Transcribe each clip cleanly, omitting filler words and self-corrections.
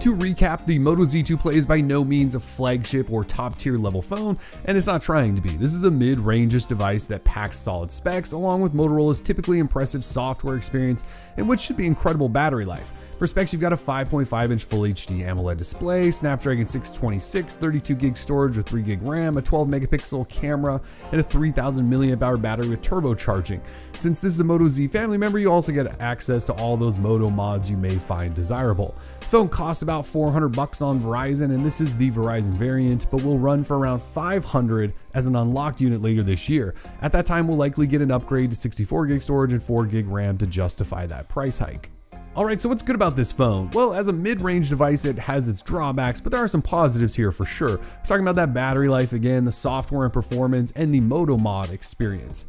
To recap, the Moto Z2 Play is by no means a flagship or top tier level phone, and it's not trying to be. This is a mid-range device that packs solid specs along with Motorola's typically impressive software experience and what should be incredible battery life. For specs, you've got a 5.5-inch Full HD AMOLED display, Snapdragon 626, 32 gig storage with 3 gig RAM, a 12 megapixel camera, and a 3000 mAh battery with turbocharging. Since this is a Moto Z family member, you also get access to all those Moto mods you may find desirable. The phone costs about $400 on Verizon, and this is the Verizon variant, but will run for around $500 as an unlocked unit later this year. At that time, we'll likely get an upgrade to 64 gig storage and 4 gig RAM to justify that price hike. Alright, so what's good about this phone? Well, as a mid-range device, it has its drawbacks, but there are some positives here for sure. We're talking about that battery life again, the software and performance, and the Moto mod experience.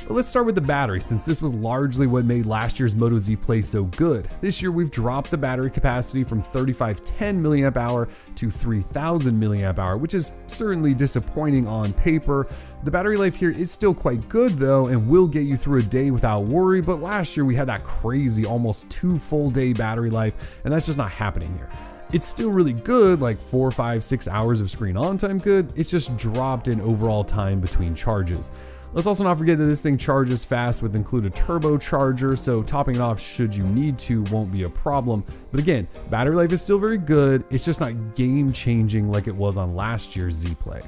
But let's start with the battery, since this was largely what made last year's Moto Z Play so good. This year we've dropped the battery capacity from 3510 mAh to 3000 mAh, which is certainly disappointing on paper. The battery life here is still quite good though, and will get you through a day without worry, but last year we had that crazy almost 2 full day battery life, and that's just not happening here. It's still really good, like 4, 5, 6 hours of screen on time good, it's just dropped in overall time between charges. Let's also not forget that this thing charges fast with included turbocharger, so topping it off should you need to won't be a problem. But again, battery life is still very good, it's just not game changing like it was on last year's Z Play.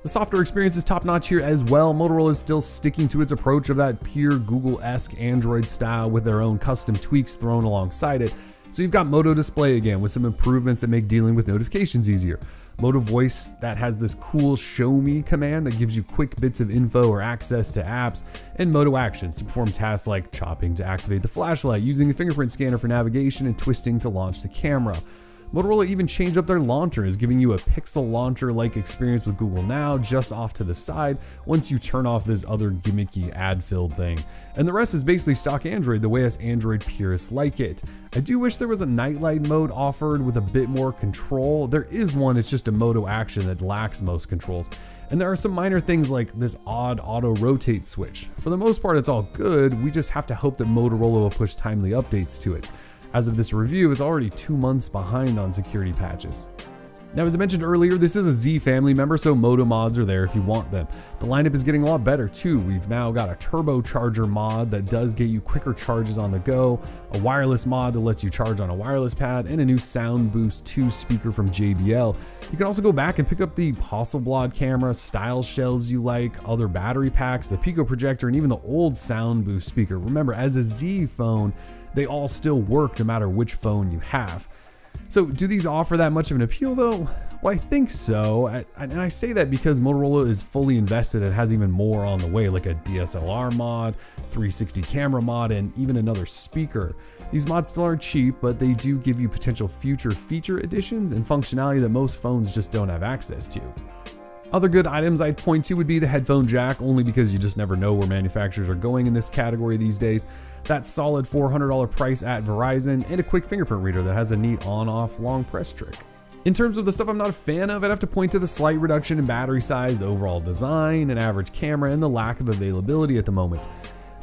The software experience is top notch here as well. Motorola is still sticking to its approach of that pure Google-esque Android style with their own custom tweaks thrown alongside it. So you've got Moto Display again with some improvements that make dealing with notifications easier. Moto Voice that has this cool show me command that gives you quick bits of info or access to apps, and Moto Actions to perform tasks like chopping to activate the flashlight, using the fingerprint scanner for navigation, and twisting to launch the camera. Motorola even changed up their launcher, is giving you a Pixel launcher-like experience with Google Now just off to the side once you turn off this other gimmicky ad-filled thing. And the rest is basically stock Android the way us Android purists like it. I do wish there was a nightlight mode offered with a bit more control. There is one, it's just a Moto Action that lacks most controls. And there are some minor things like this odd auto rotate switch. For the most part, it's all good, we just have to hope that Motorola will push timely updates to it. As of this review, it's already 2 months behind on security patches. Now, as I mentioned earlier, this is a Z family member, so Moto mods are there if you want them. The lineup is getting a lot better too. We've now got a turbocharger mod that does get you quicker charges on the go, a wireless mod that lets you charge on a wireless pad, and a new Sound Boost 2 speaker from JBL. You can also go back and pick up the Hasselblad camera, style shells you like, other battery packs, the Pico projector, and even the old Sound Boost speaker. Remember, as a Z phone, they all still work no matter which phone you have. So do these offer that much of an appeal though? Well, I think so, and I say that because Motorola is fully invested and has even more on the way, like a DSLR mod, 360 camera mod, and even another speaker. These mods still aren't cheap, but they do give you potential future feature additions and functionality that most phones just don't have access to. Other good items I'd point to would be the headphone jack, only because you just never know where manufacturers are going in this category these days. That solid $400 price at Verizon, and a quick fingerprint reader that has a neat on-off long press trick. In terms of the stuff I'm not a fan of, I'd have to point to the slight reduction in battery size, the overall design, an average camera, and the lack of availability at the moment.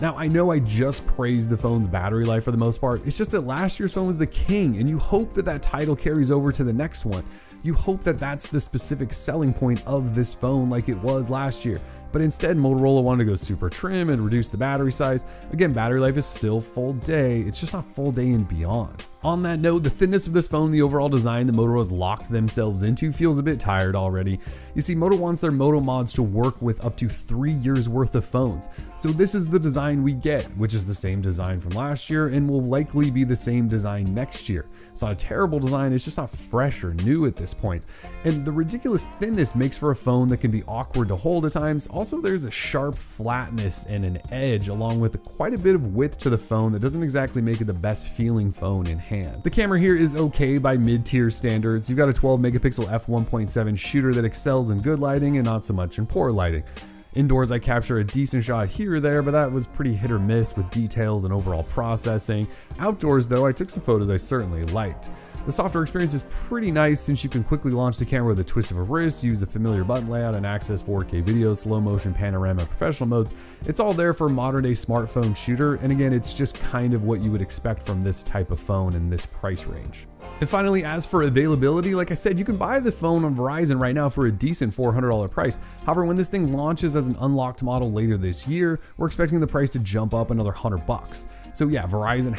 Now, I know I just praised the phone's battery life for the most part, it's just that last year's phone was the king, and you hope that that title carries over to the next one. You hope that that's the specific selling point of this phone like it was last year. But instead, Motorola wanted to go super trim and reduce the battery size. Again, battery life is still full day, it's just not full day and beyond. On that note, the thinness of this phone, the overall design that Motorola's locked themselves into feels a bit tired already. You see, Moto wants their Moto mods to work with up to 3 years worth of phones. So this is the design we get, which is the same design from last year and will likely be the same design next year. It's not a terrible design, it's just not fresh or new at this point. And the ridiculous thinness makes for a phone that can be awkward to hold at times. Also, there's a sharp flatness and an edge along with quite a bit of width to the phone that doesn't exactly make it the best feeling phone in hand. The camera here is okay by mid-tier standards. You've got a 12 megapixel f1.7 shooter that excels in good lighting and not so much in poor lighting. Indoors, I capture a decent shot here or there, but that was pretty hit or miss with details and overall processing. Outdoors though, I took some photos I certainly liked. The software experience is pretty nice since you can quickly launch the camera with a twist of a wrist, use a familiar button layout, and access 4K video, slow motion, panorama, and professional modes. It's all there for a modern day smartphone shooter, and again, it's just kind of what you would expect from this type of phone in this price range. And finally, as for availability, like I said, you can buy the phone on Verizon right now for a decent $400 price. However, when this thing launches as an unlocked model later this year, we're expecting the price to jump up another $100. So yeah, Verizon